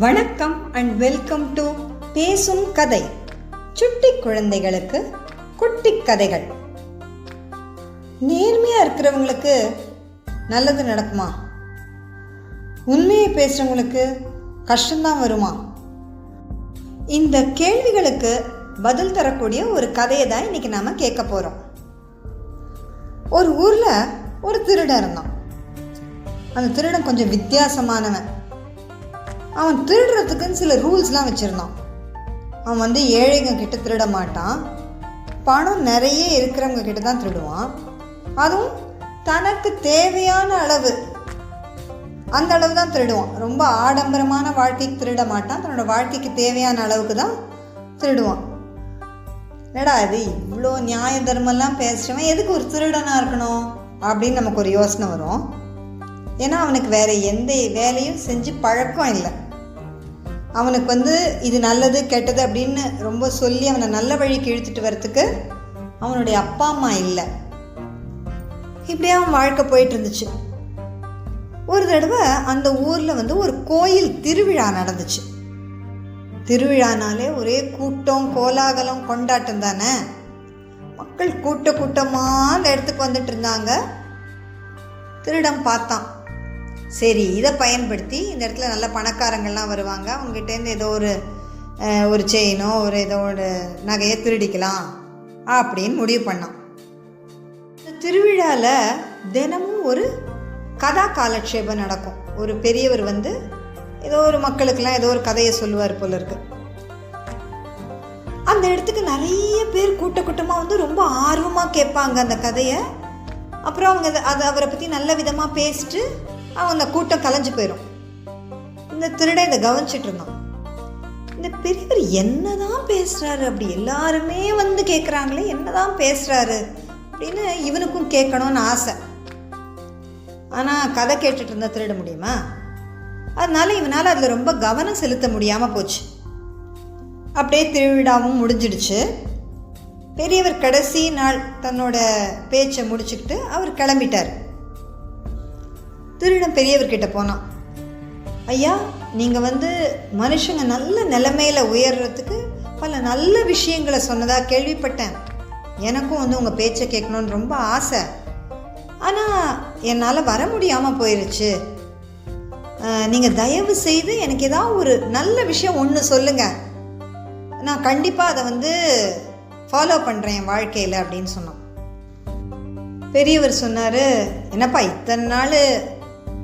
வணக்கம் and welcome to பேசும் கதை. சுட்டி குழந்தைகளுக்கு குட்டி கதைகள். நேர்மையா இருக்கிறவங்களுக்கு நல்லது நடக்குமா? உண்மையை பேசுறவங்களுக்கு கஷ்டம்தான் வருமா? இந்த கேள்விகளுக்கு பதில் தரக்கூடிய ஒரு கதையை தான் இன்னைக்கு நாம கேட்க போறோம். ஒரு ஊர்ல ஒரு திருடன் இருந்தான். அந்த திருடன் கொஞ்சம் வித்தியாசமானவன். அவன் திருடுறதுக்குன்னு சில ரூல்ஸ்லாம் வச்சுருந்தான். அவன் ஏழைங்க கிட்ட திருட மாட்டான், பணம் நிறைய இருக்கிறவங்க கிட்ட தான் திருடுவான். அதுவும் தனக்கு தேவையான அளவு, அந்த அளவு தான் திருடுவான். ரொம்ப ஆடம்பரமான வாழ்க்கைக்கு திருட மாட்டான், தன்னோட வாழ்க்கைக்கு தேவையான அளவுக்கு தான் திருடுவான். என்னடா இது இவ்வளோ நியாய தர்மம்லாம் பேசுகிறவன் எதுக்கு ஒரு திருடனாக இருக்கணும் அப்படின்னு நமக்கு ஒரு யோசனை வரும். ஏன்னா அவனுக்கு வேறு எந்த வேலையும் செஞ்சு பழக்கம் இல்லை. அவனுக்கு இது நல்லது கெட்டது அப்படின்னு ரொம்ப சொல்லி அவனை நல்ல வழிக்கு இழுத்துட்டு வர்றதுக்கு அவனுடைய அப்பா அம்மா இல்லை. இப்படியே அவன் வாழ்க்கை போயிட்டு இருந்துச்சு. ஒரு தடவை அந்த ஊரில் ஒரு கோயில் திருவிழா நடந்துச்சு. திருவிழானாலே ஒரே கூட்டம், கோலாகலம், கொண்டாட்டம் தானே. மக்கள் கூட்டமாக அந்த இடத்துக்கு வந்துட்டு இருந்தாங்க. திருடன் பார்த்தான், சரி இதை பயன்படுத்தி இந்த இடத்துல நல்ல பணக்காரங்கள்லாம் வருவாங்க, அவங்ககிட்டேருந்து ஏதோ ஒரு செயினோ ஏதோ ஒரு நகையை திருடிக்கலாம் அப்படின்னு முடிவு பண்ணான். இந்த திருவிழாவில் தினமும் ஒரு கதா காலட்சேபம் நடக்கும். ஒரு பெரியவர் ஏதோ ஒரு மக்களுக்கெல்லாம் ஏதோ ஒரு கதையை சொல்லுவார் போல இருக்கு. அந்த இடத்துக்கு நிறைய பேர் கூட்டமாக ரொம்ப ஆர்வமாக கேட்பாங்க அந்த கதையை. அப்புறம் அவங்க அவரை பற்றி நல்ல விதமாக பேசிட்டு அந்த கூட்டம் கலைஞ்சு போயிடும். இந்த திருடன் இதை கவனிச்சிட்டு இருந்தான். இந்த பெரியவர் என்னதான் பேசுறாரு, அப்படி எல்லாருமே கேட்குறாங்களே என்னதான் பேசுறாரு அப்படின்னு இவனுக்கும் கேட்கணும்னு ஆசை. ஆனால் கதை கேட்டுட்டு இருந்தா திருட முடியுமா? அதனால இவனால் அதில் ரொம்ப கவனம் செலுத்த முடியாமல் போச்சு. அப்படியே திருவிழாவும் முடிஞ்சிடுச்சு. பெரியவர் கடைசி நாள் தன்னோட பேச்சை முடிச்சுக்கிட்டு அவர் கிளம்பிட்டார். திருடன் பெரியவர்கிட்ட போனான். ஐயா, நீங்கள் மனுஷங்க நல்ல நிலைமையில் உயர்றதுக்கு பல நல்ல விஷயங்களை சொன்னதாக கேள்விப்பட்டேன். எனக்கும் உங்கள் பேச்சை கேட்கணுன்னு ரொம்ப ஆசை. ஆனால் என்னால் வர முடியாமல் போயிடுச்சு. நீங்கள் தயவு செய்து எனக்கு ஏதாவது ஒரு நல்ல விஷயம் ஒன்று சொல்லுங்கள், நான் கண்டிப்பாக அதை ஃபாலோ பண்ணுறேன் என் வாழ்க்கையில் அப்படின்னு சொன்னான். பெரியவர் சொன்னார், என்னப்பா இத்தனை நாள்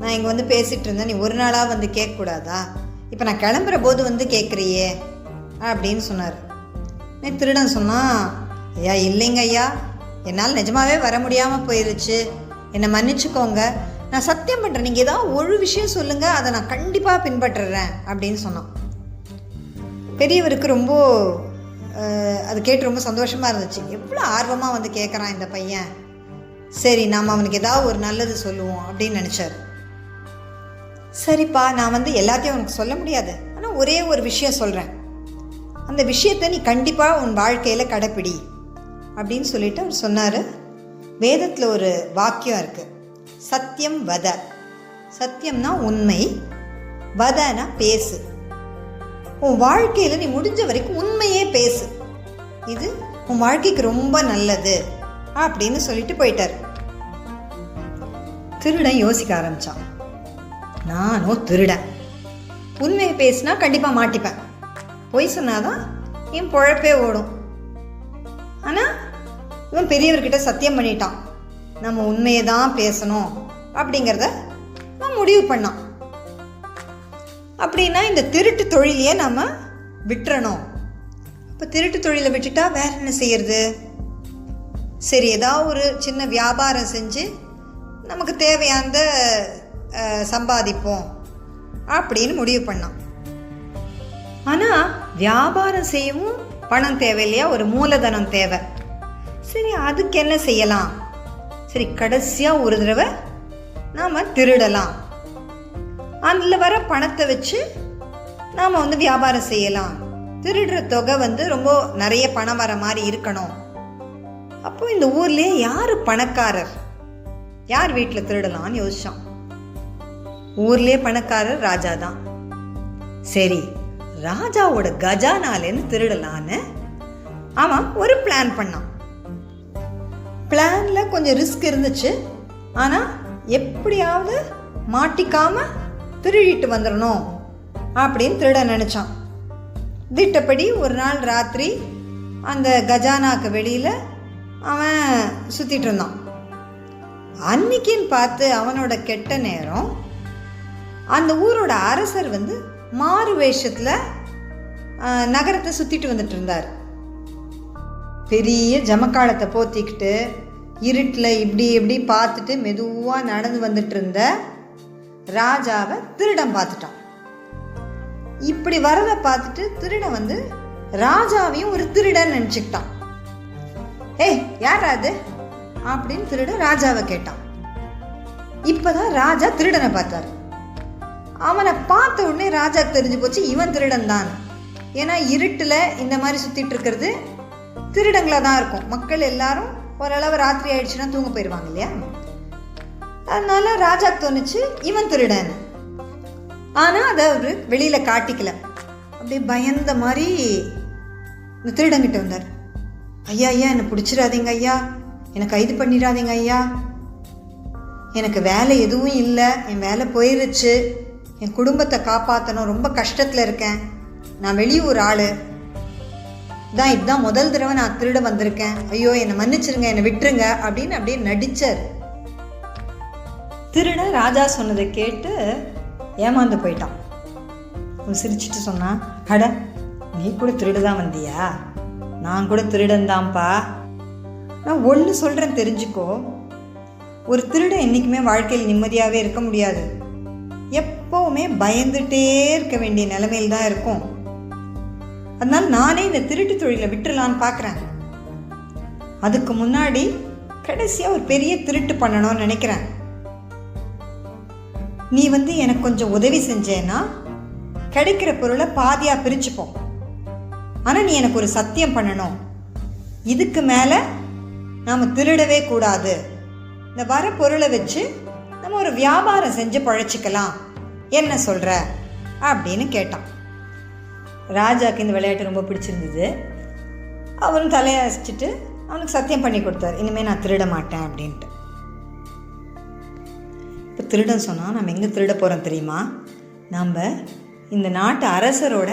நான் இங்கே பேசிகிட்டு இருந்தேன், நீ ஒரு நாளாக கேட்கக்கூடாதா? இப்போ நான் கிளம்புற போது கேட்குறியே அப்படின்னு சொன்னார். திருடன் சொன்னான், ஐயா இல்லைங்க ஐயா, என்னால் நிஜமாகவே வர முடியாமல் போயிடுச்சு, என்னை மன்னிச்சுக்கோங்க, நான் சத்தியம் பண்ணுறேன், நீங்கள் ஏதாவது ஒரு விஷயம் சொல்லுங்கள், அதை நான் கண்டிப்பாக பின்பற்றுறேன் அப்படின்னு சொன்னான். பெரியவருக்கு ரொம்ப அது கேட்டு ரொம்ப சந்தோஷமாக இருந்துச்சு. எவ்வளோ ஆர்வமாக கேட்குறான் இந்த பையன், சரி நாம் அவனுக்கு ஏதாவது ஒரு நல்லது சொல்லுவோம் அப்படின்னு நினச்சார். சரிப்பா, நான் எல்லாத்தையும் உனக்கு சொல்ல முடியாது, ஆனால் ஒரே ஒரு விஷயம் சொல்கிறேன், அந்த விஷயத்தை நீ கண்டிப்பாக உன் வாழ்க்கையில் கடைப்பிடி அப்படின்னு சொல்லிட்டு அவர் சொன்னார். வேதத்தில் ஒரு வாக்கியம் இருக்குது, சத்தியம் வத. சத்தியம்னா உண்மை, வதனா பேசு. உன் வாழ்க்கையில் நீ முடிஞ்ச வரைக்கும் உண்மையே பேசு, இது உன் வாழ்க்கைக்கு ரொம்ப நல்லது அப்படின்னு சொல்லிட்டு போயிட்டார். திருடன் யோசிக்க ஆரம்பிச்சான், நானும் திருடன், உண்மையை பேசினா கண்டிப்பாக மாட்டிப்பேன், பொய் சொன்னாதான் என் பொழப்பே ஓடும். ஆனால் இவன் பெரியவர்கிட்ட சத்தியம் பண்ணிட்டான், நம்ம உண்மையை தான் பேசணும் அப்படிங்கிறத நான் முடிவு பண்ணான். அப்படின்னா இந்த திருட்டு தொழிலையே நம்ம விட்டுறணும். இப்போ திருட்டு தொழிலை விட்டுட்டா வேற என்ன செய்யறது? சரி, ஏதாவது ஒரு சின்ன வியாபாரம் செஞ்சு நமக்கு தேவையான சம்பாதிப்போம் அப்படின்னு முடிவு பண்ணான். ஆனால் வியாபாரம் செய்யவும் பணம் தேவை இல்லையா, ஒரு மூலதனம் தேவை. சரி, அதுக்கு என்ன செய்யலாம்? சரி, கடைசியாக ஒரு தடவை நாம் திருடலாம், அதில் வர பணத்தை வச்சு நாம் வியாபாரம் செய்யலாம். திருடுற தொகை ரொம்ப நிறைய பணம் வர மாதிரி இருக்கணும். அப்போ இந்த ஊர்லேயே யார் பணக்காரர், யார் வீட்டில் திருடலான்னு யோசிச்சான். ஊர்லேயே பணக்காரர் ராஜா தான். சரி, ராஜாவோட கஜானாலேருந்து திருடலான்னு அவன் ஒரு பிளான் பண்ணான். பிளான்ல கொஞ்சம் ரிஸ்க் இருந்துச்சு. ஆனால் எப்படியாவது மாட்டிக்காம திருடிட்டு வந்துடணும் அப்படின்னு திருட நினச்சான். திட்டப்படி ஒரு நாள் ராத்திரி அந்த கஜானாக்கு வெளியில் அவன் சுற்றிட்டு இருந்தான். அன்னைக்குன்னு பார்த்து அவனோட கெட்ட நேரம், அந்த ஊரோட அரசர் மாறு வேஷத்தில் நகரத்தை சுற்றிட்டு வந்துட்டு இருந்தார். பெரிய ஜமக்காலத்தை போத்திக்கிட்டு இருட்டில் இப்படி இப்படி பார்த்துட்டு மெதுவாக நடந்து வந்துட்டு இருந்த ராஜாவை திருடன் பார்த்துட்டான். இப்படி வரதை பார்த்துட்டு திருடன் ராஜாவையும் ஒரு திருடன் நினச்சிக்கிட்டான். ஏய், யாரா அது அப்படின்னு திருடன் ராஜாவை கேட்டான். இப்பதான் ராஜா திருடனை பார்த்தாரு. அவனை பார்த்த உடனே ராஜா தெரிஞ்சு போச்சு இவன் திருடன் தான். ஏன்னா இருட்டில் இந்த மாதிரி சுற்றிட்டு இருக்கிறது திருடங்களாக தான் இருக்கும். மக்கள் எல்லாரும் ஓரளவு ராத்திரி ஆயிடுச்சுன்னா தூங்க போயிடுவாங்க இல்லையா? அதனால ராஜாக்கு தோணுச்சு இவன் திருடன். ஆனால் அதை அவர் வெளியில் காட்டிக்கல. அப்படியே பயந்த மாதிரி இந்த திருடங்கிட்ட வந்தார். ஐயா ஐயா, என்னை பிடிச்சிடாதீங்க ஐயா, என்னை கைது பண்ணிடாதீங்க ஐயா, எனக்கு வேலை எதுவும் இல்லை, என் வேலை போயிருச்சு, என் குடும்பத்தை காப்பாற்றணும், ரொம்ப கஷ்டத்தில் இருக்கேன், நான் வெளியூர் ஆள் தான், இதுதான் முதல் தடவை நான் திருட வந்திருக்கேன், ஐயோ என்னை மன்னிச்சிருங்க, என்னை விட்டுருங்க அப்படின்னு அப்படியே நடிச்சார். திருடன் ராஜா சொன்னதை கேட்டு ஏமாந்து போயிட்டான். அவன் சிரிச்சிட்டு சொன்னான், அட நீ கூட திருடுதான் வந்தியா? நான் கூட திருடன் தான்ப்பா. நான் ஒன்று சொல்கிறேன் தெரிஞ்சுக்கோ, ஒரு திருடன் என்றைக்குமே வாழ்க்கையில் நிம்மதியாகவே இருக்க முடியாது. எப்போவுமே பயந்துட்டே இருக்க வேண்டிய நிலைமையில் தான் இருக்கும். அதனால நானே இந்த திருட்டு தொழிலை விட்டுறலான்னு பார்க்குறேன். அதுக்கு முன்னாடி கடைசியாக ஒரு பெரிய திருட்டு பண்ணணும்னு நினைக்கிறேன். நீ எனக்கு கொஞ்சம் உதவி செஞ்சேன்னா கிடைக்கிற பொருளை பாதியாக பிரிச்சுப்போம். ஆனால் நீ எனக்கு ஒரு சத்தியம் பண்ணணும், இதுக்கு மேலே நாம் திருடவே கூடாது, இந்த வர பொருளை வச்சு நம்ம ஒரு வியாபாரம் செஞ்சு பழச்சிக்கலாம், என்ன சொல்கிற அப்படின்னு கேட்டான். ராஜாவுக்கு இந்த விளையாட்டு ரொம்ப பிடிச்சிருந்தது. அவரும் தலையசிச்சுட்டு அவனுக்கு சத்தியம் பண்ணி கொடுத்தார், இனிமேல் நான் திருட மாட்டேன் அப்படின்ட்டு. இப்போ திருடன் சொன்னால், நம்ம எங்கே திருட போகிறோம் தெரியுமா? நம்ம இந்த நாட்டு அரசரோட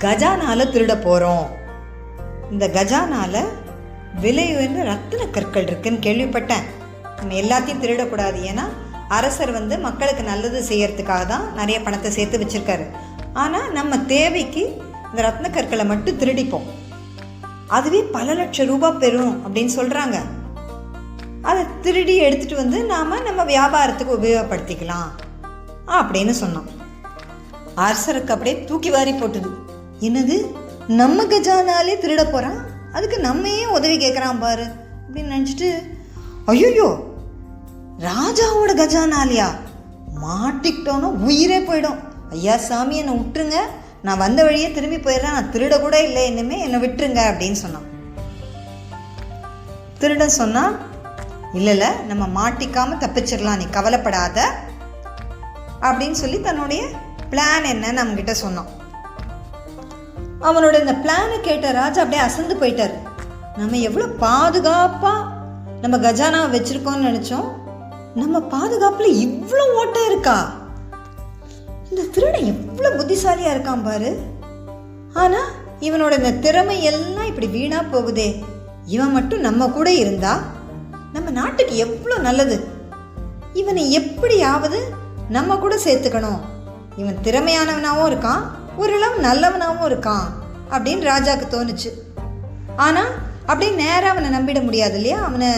கஜானால திருட போகிறோம். இந்த கஜானால விலை உயர்ந்த ரத்தின கற்கள் இருக்குன்னு கேள்விப்பட்டேன். நம்ம எல்லாத்தையும் திருடக்கூடாது, ஏன்னா அரசர் மக்களுக்கு நல்லது செய்யறதுக்காக தான் நிறைய பணத்தை சேர்த்து வச்சுருக்காரு. ஆனால் நம்ம தேவைக்கு இந்த ரத்ன கற்களை மட்டும் திருடிப்போம், அதுவே பல லட்சம் ரூபாய் பெறும் அப்படின்னு சொல்கிறாங்க. அதை திருடி எடுத்துகிட்டு நாம் நம்ம வியாபாரத்துக்கு உபயோகப்படுத்திக்கலாம் அப்படின்னு சொன்னோம். அரசருக்கு அப்படியே தூக்கி வாரி போட்டுது. என்னது, நம்ம கஜானாலே திருட போகிறான், அதுக்கு நம்மையே உதவி கேட்குறான் பாரு அப்படின்னு நினச்சிட்டு, ஐயோ ராஜாவோட கஜானாலியா, மாட்டிக்கிட்டோன்னா உயிரே போயிடும், ஐயா சாமி என்னை விட்டுருங்க, நான் வந்த வழியே திரும்பி போயிடுறேன், நான் திருட கூட இல்லை, இன்னுமே என்னை விட்டுருங்க அப்படின்னு சொன்னான். திருடன் சொன்னா, இல்லை நம்ம மாட்டிக்காமல் தப்பிச்சிடலாம், நீ கவலைப்படாத அப்படின்னு சொல்லி தன்னுடைய பிளான் என்ன நம்மகிட்ட சொன்னான். அவனோட இந்த பிளானை கேட்ட ராஜா அப்படியே அசந்து போயிட்டார். நம்ம எவ்வளோ பாதுகாப்பாக நம்ம கஜானாவை வச்சுருக்கோம்னு நினச்சோம், நம்ம பாதுகாப்பில் இவ்வளோ ஓட்டை இருக்கா, இந்த திருடன் எவ்வளோ புத்திசாலியாக இருக்கான் பாரு. ஆனால் இவனோட இந்த திறமை எல்லாம் இப்படி வீணாக போகுதே, இவன் மட்டும் நம்ம கூட இருந்தா நம்ம நாட்டுக்கு எவ்வளோ நல்லது, இவனை எப்படியாவது நம்ம கூட சேர்த்துக்கணும், இவன் திறமையானவனாகவும் இருக்கான், ஓரளவு நல்லவனாகவும் இருக்கான் அப்படின்னு ராஜாவுக்கு தோணுச்சு. ஆனால் அப்படியே நேராக அவனை நம்பிட முடியாது இல்லையா? அவனை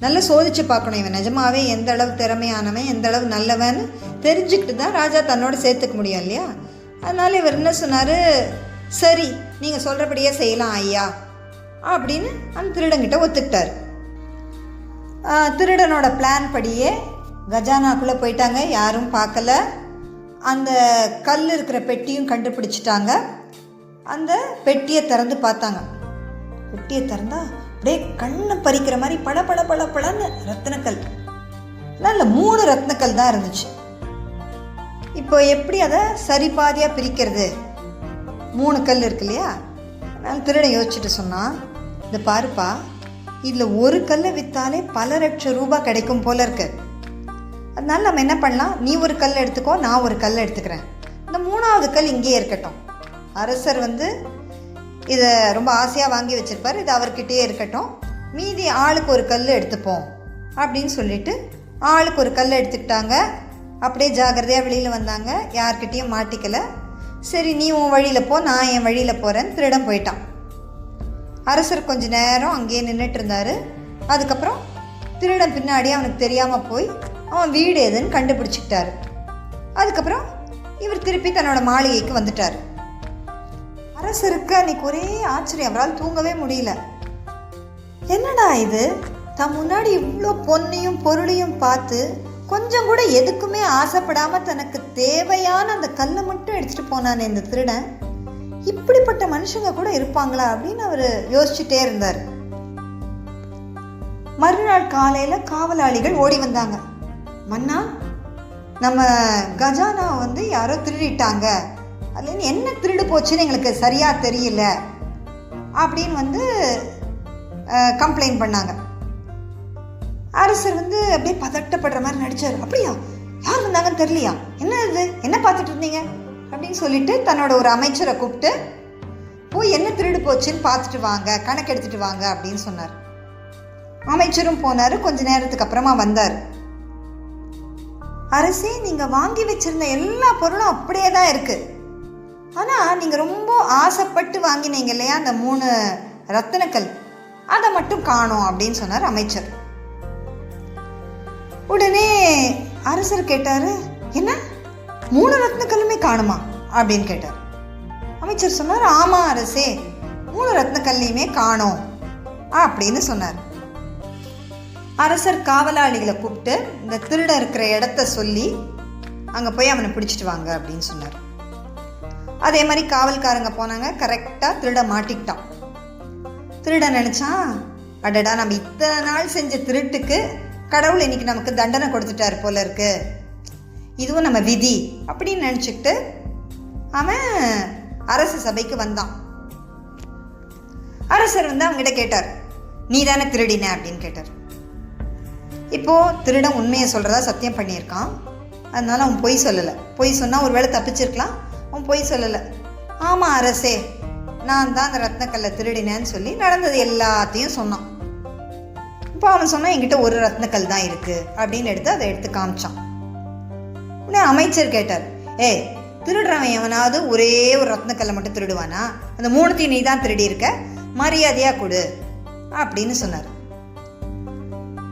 நல்லா சோதிச்சு பார்க்கணும், இவன் நிஜமாவே எந்த அளவு திறமையானவன், எந்த அளவு நல்லவன்னு தெரிஞ்சுக்கிட்டு தான் ராஜா தன்னோட சேர்த்துக்க முடியும் இல்லையா? அதனால இவர் என்ன சொன்னார், சரி நீங்கள் சொல்கிறபடியே செய்யலாம் ஐயா அப்படின்னு அந்த திருடங்கிட்ட ஒத்துக்கிட்டார். திருடனோட பிளான் படியே கஜானாக்குள்ளே போயிட்டாங்க, யாரும் பார்க்கல. அந்த கல் இருக்கிற பெட்டியும் கண்டுபிடிச்சிட்டாங்க. அந்த பெட்டியை திறந்து பார்த்தாங்க. பெட்டியை திறந்தா அப்படியே கண்ணை பறிக்கிற மாதிரி பட பட பட படன்னு ரத்னக்கல், நல்ல 3 ரத்னக்கல் தான் இருந்துச்சு. இப்போ எப்படி அதை சரி பாதியாக பிரிக்கிறது? 3 கல் இருக்கு இல்லையா? அதனால் திருடன் யோசிச்சுட்டு சொன்னான், இந்த பாருப்பா, இதில் ஒரு கல்லை விற்றாலே பல லட்சம் ரூபாய் கிடைக்கும் போல இருக்கு. அதனால நம்ம என்ன பண்ணலாம், நீ ஒரு கல் எடுத்துக்கோ, நான் ஒரு கல் எடுத்துக்கிறேன், இந்த 3ஆவது கல் இங்கேயே இருக்கட்டும். அரசர் இதை ரொம்ப ஆசையாக வாங்கி வச்சுருப்பார், இது அவர்கிட்டயே இருக்கட்டும், மீதி ஆளுக்கு ஒரு கல் எடுத்துப்போம் அப்படின்னு சொல்லிட்டு ஆளுக்கு ஒரு கல் எடுத்துக்கிட்டாங்க. அப்படியே ஜாகிரதையாக வெளியில் வந்தாங்க, யார்கிட்டையும் மாட்டிக்கலை. சரி, நீ உன் வழியில் போ, நான் என் வழியில் போகிறேன்னு திருடன் போயிட்டான். அரசர் கொஞ்ச நேரம் அங்கேயே நின்றுட்டு இருந்தார். அதுக்கப்புறம் திருடன் பின்னாடி அவனுக்கு தெரியாமல் போய் அவன் வீடு எதுன்னு கண்டுபிடிச்சிக்கிட்டாரு. அதுக்கப்புறம் இவர் திருப்பி தன்னோட மாளிகைக்கு வந்துட்டார். அரசருக்கு அன்னைக்கு ஒரே ஆச்சரியம், அவரால் தூங்கவே முடியல. என்னடா இது, தன் முன்னாடி இவ்வளோ பொன்னையும் பொருளையும் பார்த்து கொஞ்சம் கூட எதுக்குமே ஆசைப்படாமல் தனக்கு தேவையான அந்த கல்லை மட்டும் எடுத்துகிட்டு போனானே இந்த திருடன், இப்படிப்பட்ட மனுஷங்க கூட இருப்பாங்களா அப்படின்னு அவர் யோசிச்சுட்டே இருந்தார். மறுநாள் காலையில் காவலாளிகள் ஓடி வந்தாங்க. மன்னா, நம்ம கஜானா யாரோ திருடிட்டாங்க, அதுலேருந்து என்ன திருடு போச்சுன்னு எங்களுக்கு சரியாக தெரியல அப்படின்னு கம்ப்ளைண்ட் பண்ணாங்க. அரசர் அப்படியே பதட்டப்படுற மாதிரி நடிச்சார். அப்படியா, யார் வந்தாங்கன்னு தெரியலையா, என்ன இது, என்ன பார்த்துட்டு இருந்தீங்க அப்படின்னு சொல்லிட்டு தன்னோட ஒரு அமைச்சரை கூப்பிட்டு போய் என்ன திருடு போச்சுன்னு பார்த்துட்டு வாங்க, கணக்கு எடுத்துட்டு வாங்க அப்படின்னு சொன்னார். அமைச்சரும் போனார். கொஞ்ச நேரத்துக்கு அப்புறமா வந்தார். அரசே, நீங்கள் வாங்கி வச்சிருந்த எல்லா பொருளும் அப்படியே தான் இருக்கு, ஆனால் நீங்கள் ரொம்ப ஆசைப்பட்டு வாங்கினீங்க இல்லையா அந்த 3 ரத்தினக்கல், அதை மட்டும் காணோம் அப்படின்னு சொன்னார் அமைச்சர். உடனே அரசர் கேட்டார், என்ன 3 ரத்னக்கல்லுமே காணுமா அப்படின்னு கேட்டார். அமைச்சர் சொன்னார், ஆமாம் அரசே, 3 ரத்னக்கல்லையுமே காணோம் அப்படின்னு சொன்னார். அரசர் காவலாளிகளை கூப்பிட்டு இந்த திருட இருக்கிற இடத்த சொல்லி அங்கே போய் அவனை பிடிச்சிட்டு வாங்க அப்படின்னு சொன்னார். அதே மாதிரி காவல்காரங்க போனாங்க. கரெக்டாக திருட மாட்டிக்கிட்டான். திருட நினச்சான், அடடா, நம்ம இத்தனை நாள் செஞ்ச திருட்டுக்கு கடவுள் இன்னைக்கு நமக்கு தண்டனை கொடுத்துட்டாரு போல இருக்கு, இதுவும் நம்ம விதி அப்படின்னு நினச்சிக்கிட்டு அவன் அரச சபைக்கு வந்தான். அரசர் அவங்ககிட்ட கேட்டார், நீ தானே திருடின அப்படின்னு கேட்டார். இப்போ திருடன் உண்மையை சொல்றதா சத்தியம் பண்ணியிருக்கான், அதனால அவன் பொய் சொல்லலை. பொய் சொன்னால் ஒரு வேளை தப்பிச்சிருக்கலாம், அவன் பொய் சொல்லலை. ஆமாம் அரசே, நான் தான் அந்த ரத்னக்கல்லை திருடினேன்னு சொல்லி நடந்தது எல்லாத்தையும் சொன்னான். இப்போ அவன் சொன்னான், என்கிட்ட ஒரு ரத்னக்கல் தான் இருக்கு அப்படின்னு அதை எடுத்து காமிச்சான். உடனே அமைச்சர் கேட்டார், திருடுறவன் எவனாவது ஒரே ஒரு ரத்னக்கல்லை மட்டும் திருடுவானா? அந்த 3த்தையும் நீ தான் திருடி இருக்க, மரியாதையாக கொடு அப்படின்னு சொன்னார்.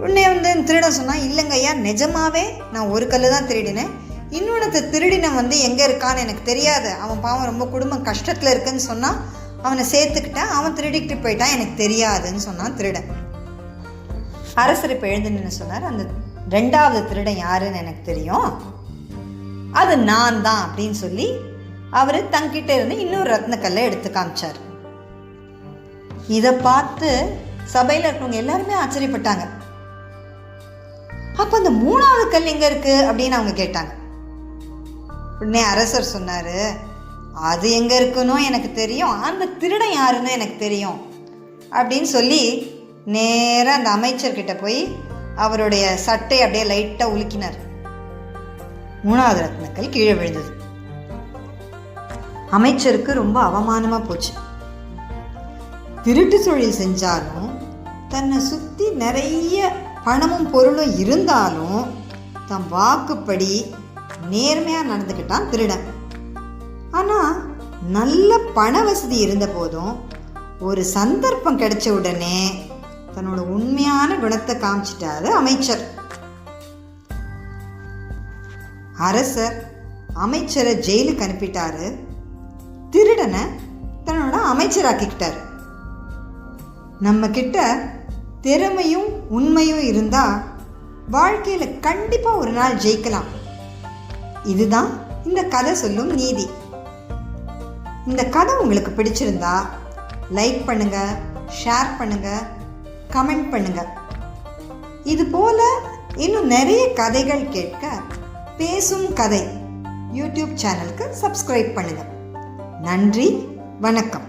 உடனே திருடன் சொன்னான், இல்லைங்க ஐயா, நிஜமாவே நான் ஒரு கல் தான் திருடினேன், இன்னொன்று திருடினன் எங்கே இருக்கான்னு எனக்கு தெரியாது, அவன் பாவம் ரொம்ப குடும்பம் கஷ்டத்தில் இருக்குன்னு சொன்னான், அவனை சேர்த்துக்கிட்டேன், அவன் திருடிக்கிட்டு போயிட்டான், எனக்கு தெரியாதுன்னு சொன்னான் திருடன். அரசர் இப்போ எழுந்து நின்று சொன்னார், அந்த 2வது திருடன் யாருன்னு எனக்கு தெரியும், அது நான் தான் அப்படின்னு சொல்லி அவர் தங்கிட்ட இருந்து இன்னொரு ரத்னக்கல்லை எடுத்து காமிச்சார். இதை பார்த்து சபையில் இருக்கிறவங்க எல்லாருமே ஆச்சரியப்பட்டாங்க. அப்போ அந்த 3வது கல் எங்கே இருக்கு அப்படின்னு அவங்க கேட்டாங்க. உடனே அரசர் சொன்னார், அது எங்கே இருக்குன்னு எனக்கு தெரியும், அந்த திருடன் யாருன்னு எனக்கு தெரியும் அப்படின்னு சொல்லி நேராக அந்த அமைச்சர்கிட்ட போய் அவருடைய சட்டை அப்படியே லைட்டாக உலுக்கினார். 3வது ரத்னக்கல் கீழே விழுந்தது. அமைச்சருக்கு ரொம்ப அவமானமாக போச்சு. திருட்டு தொழில் செஞ்சாலும் தன்னை சுற்றி நிறைய பணமும் பொருளும் இருந்தாலும் தன் வாக்குப்படி நேர்மையாக நடந்துக்கிட்டான் திருடன். ஆனால் நல்ல பண வசதி இருந்த போதும் ஒரு சந்தர்ப்பம் கிடைச்ச உடனே தன்னோட உண்மையான குணத்தை காமிச்சிட்டாரு அமைச்சர். அரசர் அமைச்சரை ஜெயிலுக்கு அனுப்பிட்டாரு, திருடனை தன்னோட அமைச்சராக்கிக்கிட்டாரு. நம்ம கிட்ட திறமையும் உண்மையும் இருந்தா வாழ்க்கையில கண்டிப்பா ஒரு நாள் ஜெயிக்கலாம். இதுதான் இந்த கதை சொல்லும் நீதி. இந்த கதை உங்களுக்கு பிடிச்சிருந்தா லைக் பண்ணுங்க, ஷேர் பண்ணுங்க, கமெண்ட் பண்ணுங்க. இது போல இன்னும் நிறைய கதைகள் கேட்க பேசும் கதை யூடியூப் சேனலுக்கு சப்ஸ்கிரைப் பண்ணுங்கள். நன்றி, வணக்கம்.